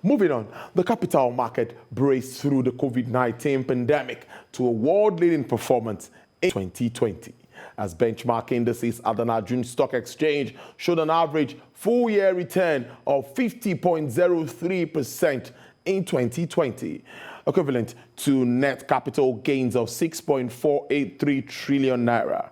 Moving on, the capital market braced through the COVID-19 pandemic to a world-leading performance in 2020. As benchmark indices at the Nigerian Stock Exchange showed an average full-year return of 50.03% in 2020, equivalent to net capital gains of 6.483 trillion naira.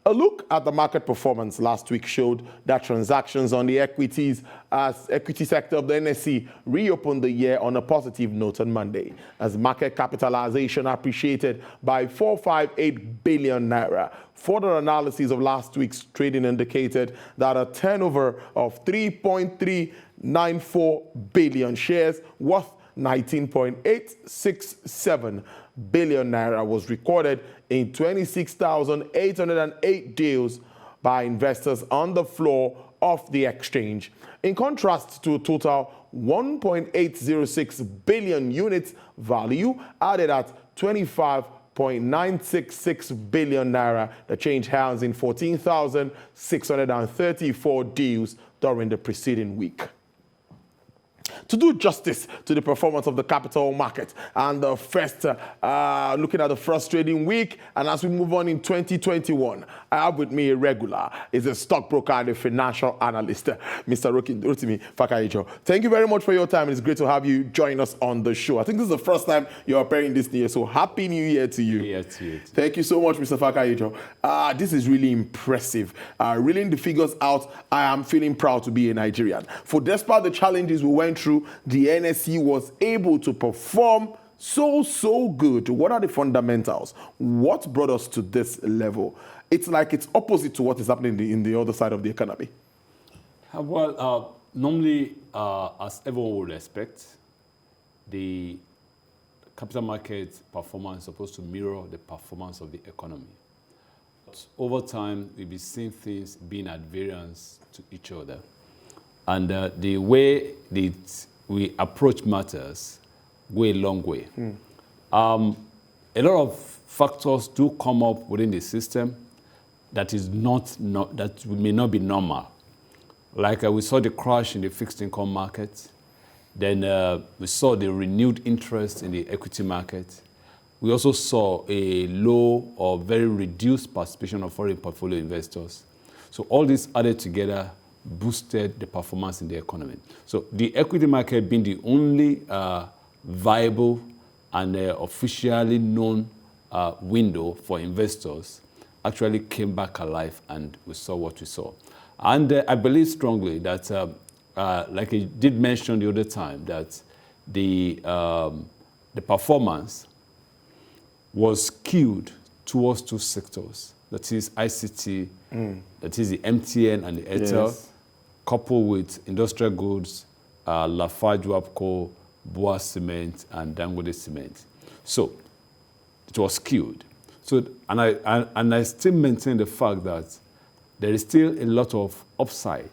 A look at the market performance last week showed that transactions on the equity sector of the NSE reopened the year on a positive note on Monday, as market capitalization appreciated by 458 billion naira. Further analysis of last week's trading indicated that a turnover of 3.394 billion shares worth 19.867 billion naira was recorded in 26,808 deals by investors on the floor of the exchange, in contrast to a total 1.806 billion units value added at 25.966 billion naira. The change hands in 14,634 deals during the preceding week. To do justice to the performance of the capital market and the first, looking at the first trading week, and as we move on in 2021, I have with me a regular, is a stockbroker and a financial analyst, Mr. Rotimi Fakayijo. Thank you very much for your time. It's great to have you join us on the show. I think this is the first time you're appearing this year, so happy New Year to you. Yeah, to you. Thank you so much, Mr. Fakayijo. This is really impressive. Reeling the figures out, I am feeling proud to be a Nigerian. For despite the challenges we went through, the NSE was able to perform so good. What are the fundamentals? What brought us to this level? It's like it's opposite to what is happening in the other side of the economy. Well, normally, as everyone would expect, the capital market performance is supposed to mirror the performance of the economy. But over time, we'll be seeing things being at variance to each other. And the way we approach matters go a long way. A lot of factors do come up within the system that may not be normal. Like we saw the crash in the fixed income market. Then we saw the renewed interest in the equity market. We also saw a low or very reduced participation of foreign portfolio investors. So all this added together boosted the performance in the economy. So the equity market being the only viable and officially known window for investors actually came back alive, and we saw what we saw. And I believe strongly that, like I did mention the other time, that the performance was skewed towards two sectors. That is ICT, that is the MTN and the Airtel, yes, coupled with industrial goods, Lafarge Wapco, Boa Cement, and Dangote Cement. So it was skewed. So, and I still maintain the fact that there is still a lot of upside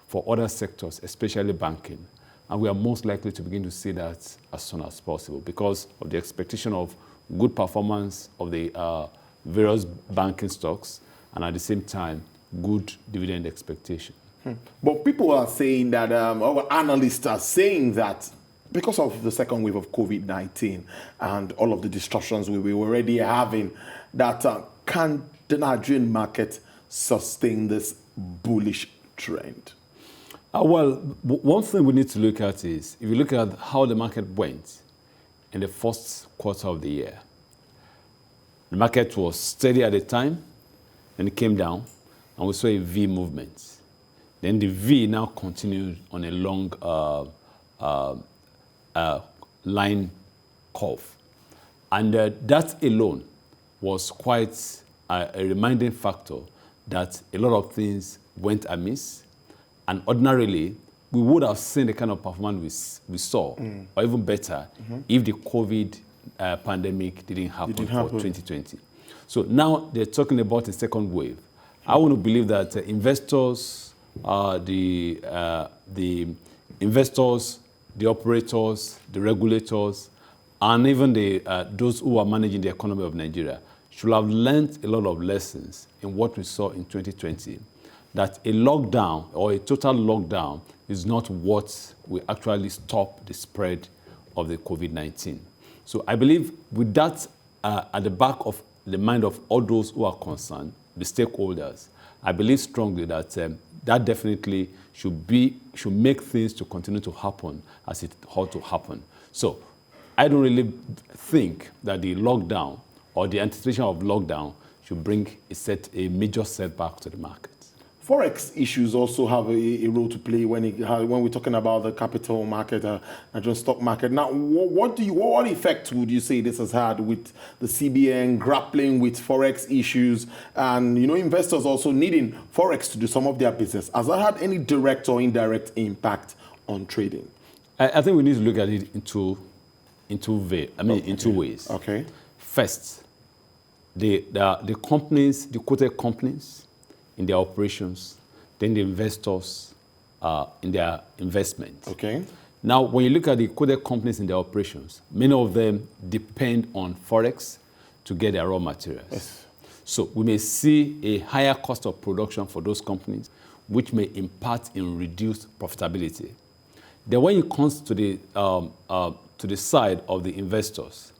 for other sectors, especially banking. And we are most likely to begin to see that as soon as possible because of the expectation of good performance of the various banking stocks, and at the same time, good dividend expectation. But people are saying that, our analysts are saying that because of the second wave of COVID-19 and all of the disruptions we were already having, that can the Nigerian market sustain this bullish trend? Well, one thing we need to look at is, if you look at how the market went in the first quarter of the year, the market was steady at the time, and it came down, and we saw a V movement. Then the V now continued on a long line curve. And that alone was quite a reminding factor that a lot of things went amiss. And ordinarily, we would have seen the kind of performance we saw, or even better, if the COVID pandemic didn't happen for 2020. So now they're talking about a second wave. I want to believe that investors, the investors, the operators, the regulators, and even those who are managing the economy of Nigeria should have learned a lot of lessons in what we saw in 2020. that a lockdown or a total lockdown is not what will actually stop the spread of the COVID-19. So I believe with that at the back of the mind of all those who are concerned, the stakeholders, I believe strongly that that definitely should make things to continue to happen as it ought to happen. So I don't really think that the lockdown or the anticipation of lockdown should bring a major setback to the market. Forex issues also have a role to play when we're talking about the capital market and just stock market. Now, what effect would you say this has had with the CBN grappling with Forex issues and investors also needing Forex to do some of their business? Has that had any direct or indirect impact on trading? I think we need to look at it in two ways. Okay. First, the companies, the quoted companies, in their operations, then the investors in their investments. Okay. Now, when you look at the quoted companies in their operations, many of them depend on Forex to get their raw materials. Yes. So we may see a higher cost of production for those companies, which may impact in reduced profitability. Then when it comes to the side of the investors,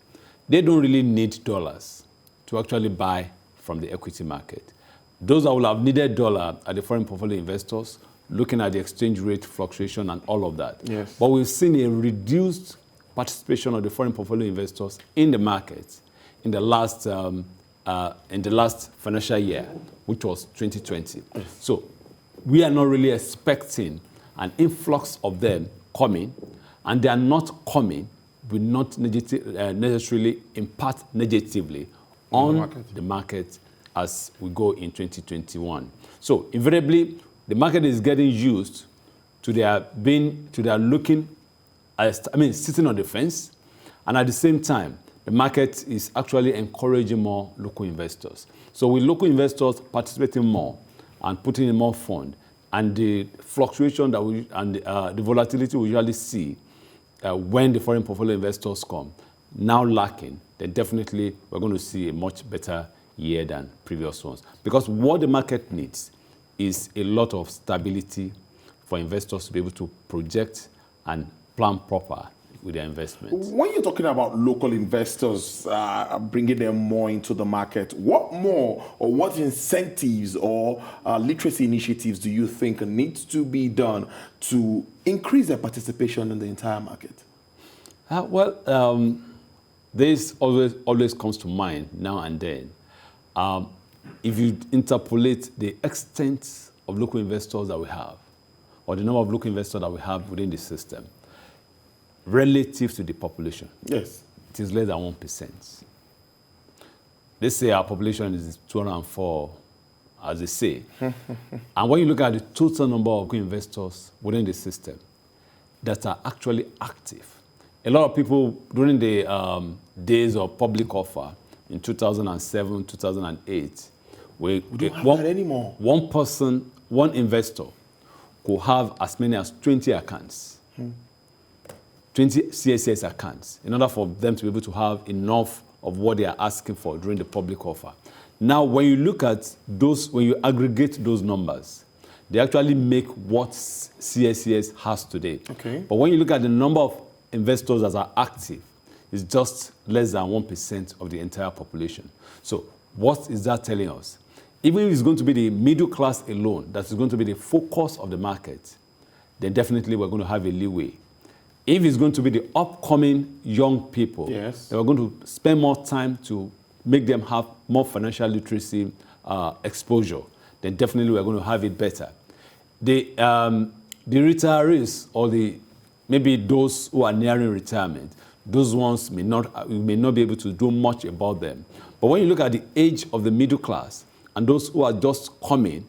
they don't really need dollars to actually buy from the equity market. Those that will have needed dollar are the foreign portfolio investors, looking at the exchange rate fluctuation and all of that. Yes. But we've seen a reduced participation of the foreign portfolio investors in the market in the last financial year, which was 2020. Yes. So we are not really expecting an influx of them coming, and they are not coming will not necessarily impact negatively on the market as we go in 2021. So invariably, the market is getting used to their looking, sitting on the fence, and at the same time, the market is actually encouraging more local investors. So with local investors participating more and putting in more fund, and the fluctuation the volatility we usually see when the foreign portfolio investors come, now lacking, then definitely we're going to see a much better year than previous ones. Because what the market needs is a lot of stability for investors to be able to project and plan proper with their investments. When you're talking about local investors, bringing them more into the market, what more or what incentives or literacy initiatives do you think needs to be done to increase their participation in the entire market? This always comes to mind now and then. If you interpolate the extent of local investors that we have, or the number of local investors that we have within the system, relative to the population, yes, it is less than 1%. They say our population is 204, as they say. And when you look at the total number of local investors within the system that are actually active, a lot of people during the days of public offer in 2007, 2008, we don't have that anymore. One investor could have as many as 20 accounts, 20 CSCS accounts, in order for them to be able to have enough of what they are asking for during the public offer. Now, when you look at those, when you aggregate those numbers, they actually make what CSCS has today. Okay. But when you look at the number of investors that are active, it's just less than 1% of the entire population. So what is that telling us? Even if it's going to be the middle class alone that is going to be the focus of the market, then definitely we're going to have a leeway. If it's going to be the upcoming young people, yes, then we're going to spend more time to make them have more financial literacy exposure, then definitely we're going to have it better. The retirees or maybe those who are nearing retirement, those ones we may not be able to do much about them. But when you look at the age of the middle class and those who are just coming,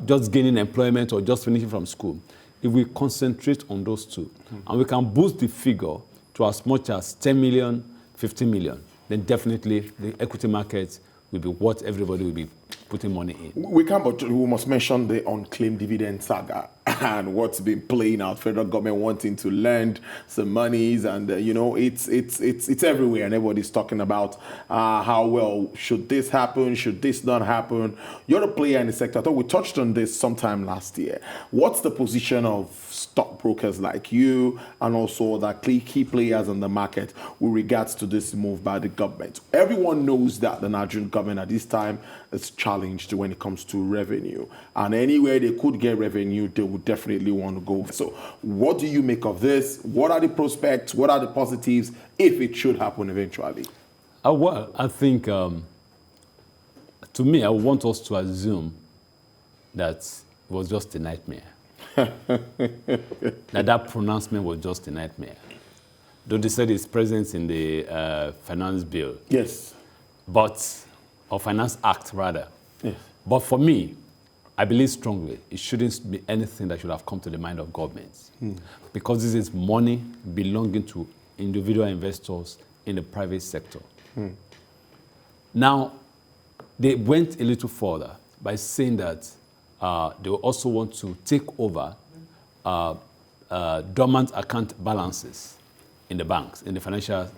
just gaining employment or just finishing from school, if we concentrate on those two, and we can boost the figure to as much as 10 million, 15 million, then definitely the equity market will be what everybody will be putting money in. We can't, but we must mention the unclaimed dividend saga and what's been playing out. Federal government wanting to lend some monies, and it's everywhere, and everybody's talking about how well should this happen, should this not happen. You're a player in the sector. I thought we touched on this sometime last year. What's the position of stockbrokers like you and also the key players in the market with regards to this move by the government? Everyone knows that the Nigerian government at this time is challenged when it comes to revenue, and anywhere they could get revenue, they would definitely want to go. So what do you make of this? What are the prospects? What are the positives if it should happen eventually? Well, I think, to me, I want us to assume that it was just a nightmare. that pronouncement was just a nightmare. Though they said it's present in the finance bill. Yes. Or Finance Act, rather. Yes. But for me, I believe strongly it shouldn't be anything that should have come to the mind of governments. Because this is money belonging to individual investors in the private sector. Now, they went a little further by saying that they also want to take over dormant account balances in the banks, in the financial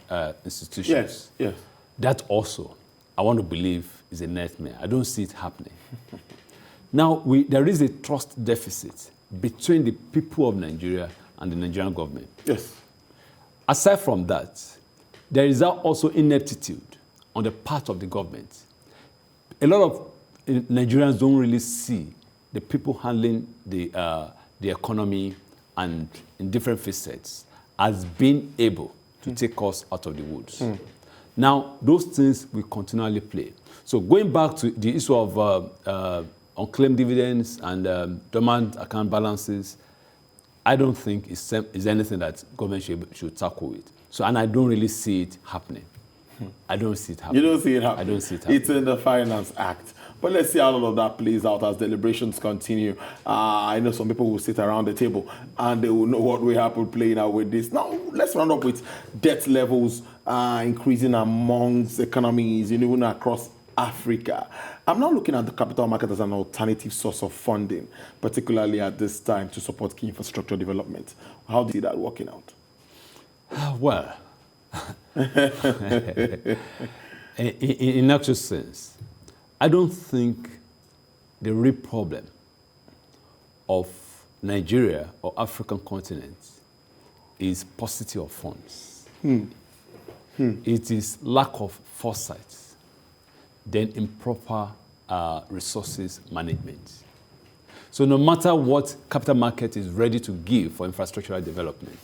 institutions. Yes, yes. That also, I want to believe, is a nightmare. I don't see it happening. Now, there is a trust deficit between the people of Nigeria and the Nigerian government. Yes. Aside from that, there is also ineptitude on the part of the government. A lot of Nigerians don't really see the people handling the economy and in different facets as being able to take us out of the woods. Now, those things will continually play. So going back to the issue of unclaimed dividends and dormant account balances, I don't think it's anything that government should tackle with. So, and I don't really see it happening. I don't see it happening. You don't see it happening? I don't see it happening. It's in the Finance Act. But let's see how all of that plays out as deliberations continue. I know some people will sit around the table and they will know what will happen playing out with this. Now, let's round up with debt levels increasing amongst economies, even across Africa. I'm now looking at the capital market as an alternative source of funding, particularly at this time to support key infrastructure development. How do you see that working out? Well, in actual sense, I don't think the real problem of Nigeria or African continent is paucity of funds. It is lack of foresight, then improper resources management. So no matter what capital market is ready to give for infrastructural development,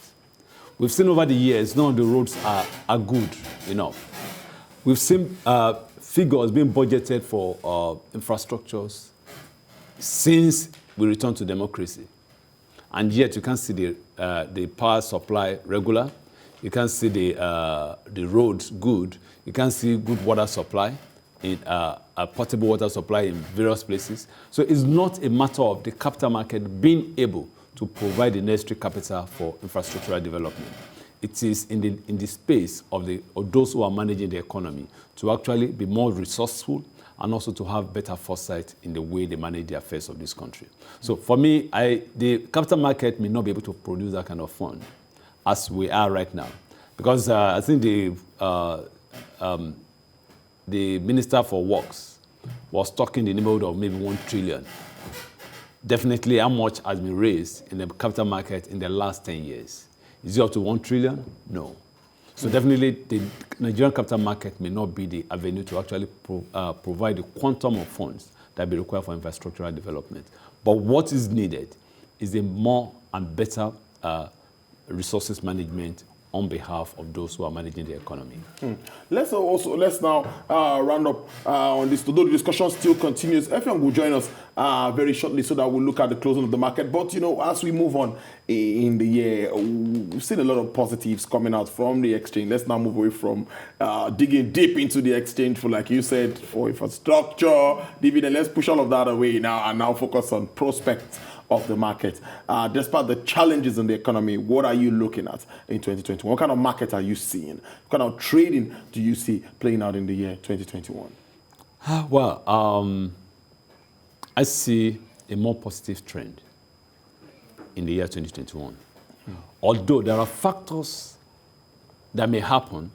we've seen over the years, none of the roads are good enough. We've seen figures being budgeted for infrastructures since we returned to democracy. And yet you can't see the power supply regular. You can't see the roads good. You can't see good water supply, a potable water supply in various places. So it's not a matter of the capital market being able to provide the necessary capital for infrastructural development. It is in the space of those who are managing the economy to actually be more resourceful and also to have better foresight in the way they manage the affairs of this country. So for me, the capital market may not be able to produce that kind of fund as we are right now. Because I think the Minister for Works was talking in the neighborhood of maybe 1 trillion. Definitely how much has been raised in the capital market in the last 10 years. Is it up to 1 trillion? No. So definitely the Nigerian capital market may not be the avenue to actually provide the quantum of funds that be required for infrastructural development. But what is needed is a more and better resources management on behalf of those who are managing the economy. Let's now round up on this. Although the discussion still continues, everyone will join us very shortly so that we'll look at the closing of the market. But as we move on in the year, we've seen a lot of positives coming out from the exchange. Let's now move away from digging deep into the exchange for, like you said, for infrastructure, dividend. Let's push all of that away now and now focus on prospects of the market. Despite the challenges in the economy, what are you looking at in 2021? What kind of market are you seeing? What kind of trading do you see playing out in the year 2021? Well, I see a more positive trend in the year 2021. Although there are factors that may happen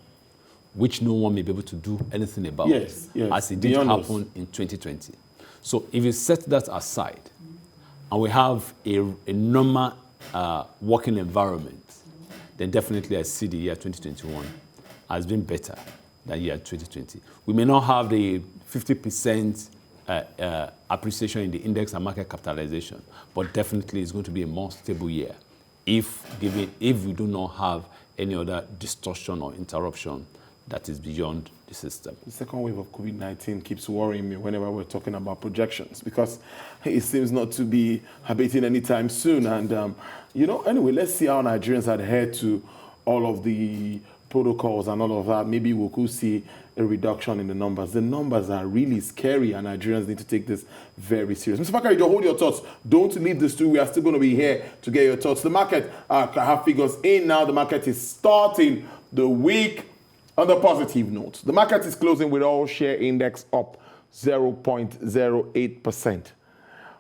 which no one may be able to do anything about, Yes, as it did happen in 2020. So if you set that aside, and we have a normal working environment, then definitely I see the year 2021 has been better than year 2020. We may not have the 50% appreciation in the index and market capitalization, but definitely it's going to be a more stable year if we do not have any other distortion or interruption that is beyond the system. The second wave of COVID-19 keeps worrying me whenever we're talking about projections, because it seems not to be abating anytime soon. And, anyway, let's see how Nigerians adhere to all of the protocols and all of that. Maybe we could see a reduction in the numbers. The numbers are really scary, and Nigerians need to take this very serious. Mr. Fakari, don't hold your thoughts. Don't leave the studio. We are still going to be here to get your thoughts. The market, I have figures in now. The market is starting the week on the positive note. The market is closing with all share index up 0.08%.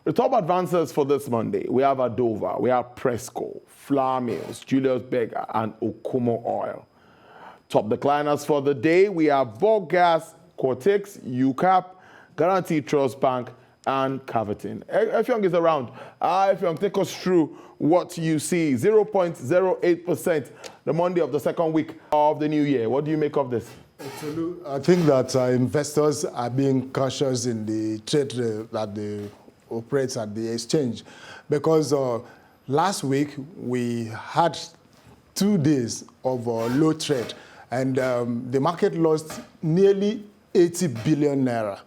The top advancers for this Monday, we have Adova, we have Presco, Flour Mills, Julius Berger, and Okumo Oil. Top decliners for the day, we have Volgas, Cortex, UCAP, Guaranty Trust Bank, and Cavitin. Effiong is around. Effiong, take us through what you see. 0.08%, the Monday of the second week of the new year. What do you make of this? I think that investors are being cautious in the trade that they operate at the exchange, because last week we had 2 days of low trade, and the market lost nearly 80 billion naira,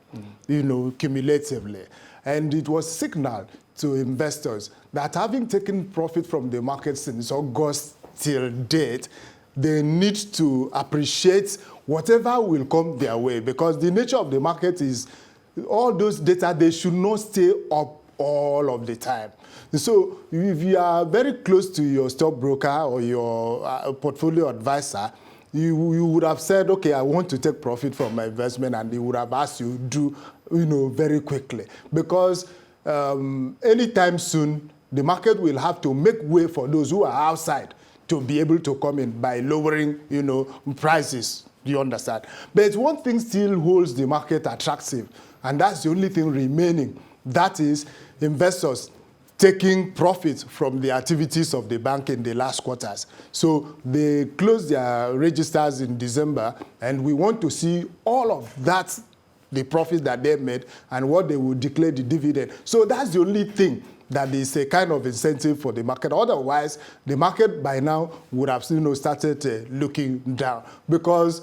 cumulatively. And it was signaled to investors that, having taken profit from the market since August till date, they need to appreciate whatever will come their way, because the nature of the market is all those data, they should not stay up all of the time. So if you are very close to your stockbroker or your portfolio advisor, you would have said, okay, I want to take profit from my investment, and he would have asked you do, very quickly. Because anytime soon, the market will have to make way for those who are outside to be able to come in by lowering, prices. Do you understand? But one thing still holds the market attractive, and that's the only thing remaining. That is investors taking profit from the activities of the bank in the last quarters. So they closed their registers in December, and we want to see all of that, the profit that they made, and what they will declare the dividend. So that's the only thing that is a kind of incentive for the market. Otherwise, the market by now would have started looking down, because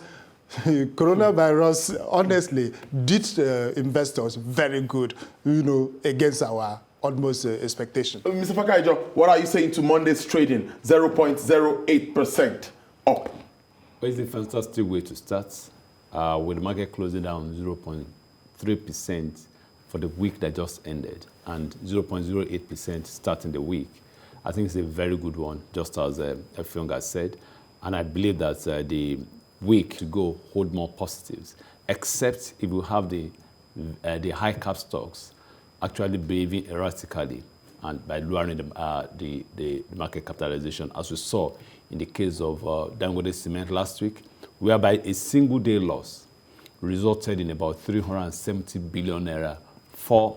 coronavirus honestly did investors very good, against our utmost expectation. Mr. Fakaijo, what are you saying to Monday's trading? 0.08% up. Well, it's a fantastic way to start, with the market closing down 0.3% for the week that just ended, and 0.08% starting the week. I think it's a very good one, just as Effiong has said, and I believe that the week to go hold more positives, except if you have the high cap stocks actually behaving erratically and by lowering the market capitalization, as we saw in the case of Dangote Cement last week, whereby a single day loss resulted in about 370 billion naira for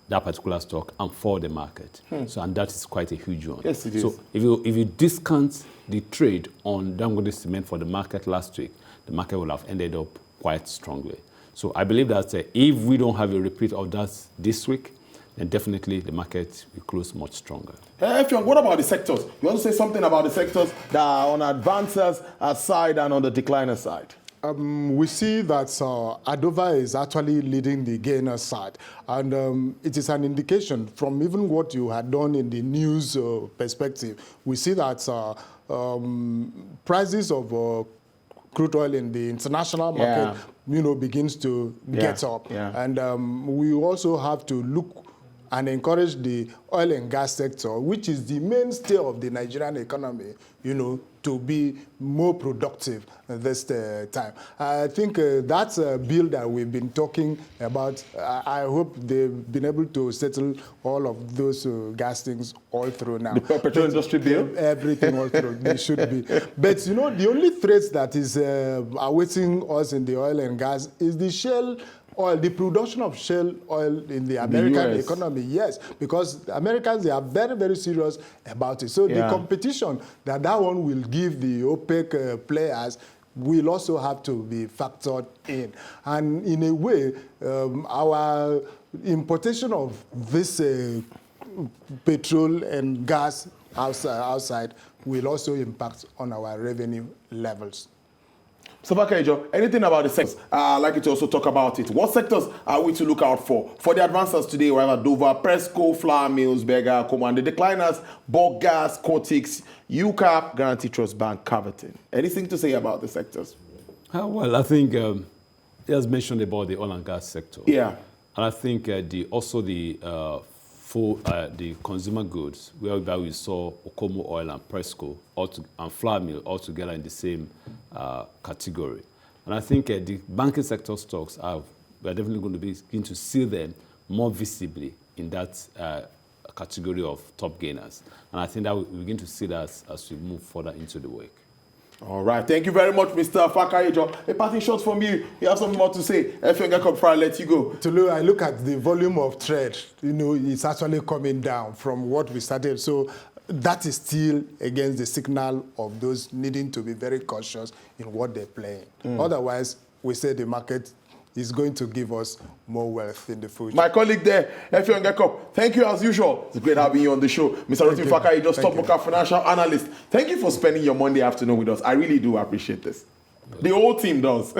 that particular stock and for the market. So, and that is quite a huge one. Yes, it is. So if you discount the trade on Dangote Cement for the market last week, the market will have ended up quite strongly. So I believe that if we don't have a repeat of that this week, then definitely the market will close much stronger. Effiong, what about the sectors? You want to say something about the sectors that are on advancers side and on the decliner side? We see that Adova is actually leading the gainer side, and it is an indication from even what you had done in the news perspective. We see that prices of crude oil in the international market, begins to get up, and we also have to look and encourage the oil and gas sector, which is the mainstay of the Nigerian economy, to be more productive this time. I think that's a bill that we've been talking about. I hope they've been able to settle all of those gas things all through now. The petrol industry bill? Everything all through. They should be. But, the only threat that is awaiting us in the oil and gas is the shale oil, the production of shale oil in the American economy, yes, because Americans, they are very, very serious about it. So the competition that one will give the OPEC players will also have to be factored in. And in a way, our importation of this petrol and gas outside will also impact on our revenue levels. So, Fakayejo, anything about the sectors? I'd like you to also talk about it. What sectors are we to look out for? For the advancers today, we have Dover, Presco, Flour Mills, Berger, Command, the decliners, Bulk Gas, Cortex, UCAP, Guarantee Trust Bank, Caverton. Anything to say about the sectors? Well, I think he has mentioned about the oil and gas sector. Yeah. And I think the consumer goods, whereby we saw Okomo Oil and Presco and Flour Mill all together in the same category. And I think the banking sector stocks we are definitely going to begin to see them more visibly in that category of top gainers. And I think that we begin to see that as we move further into the week. All right. Thank you very much, Mr. Fakayejo. A parting shot from you. You have something more to say. If you come before I let you go. I look at the volume of trade. It's actually coming down from what we started. So that is still against the signal of those needing to be very cautious in what they're playing. Otherwise, we say the market is going to give us more wealth in the future. My colleague there, Effiong Gekop, thank you as usual. It's great having you on the show. Mr. Rotimi Fakayejo, stockbroker, financial analyst. Thank you for spending your Monday afternoon with us. I really do appreciate this. The whole team does.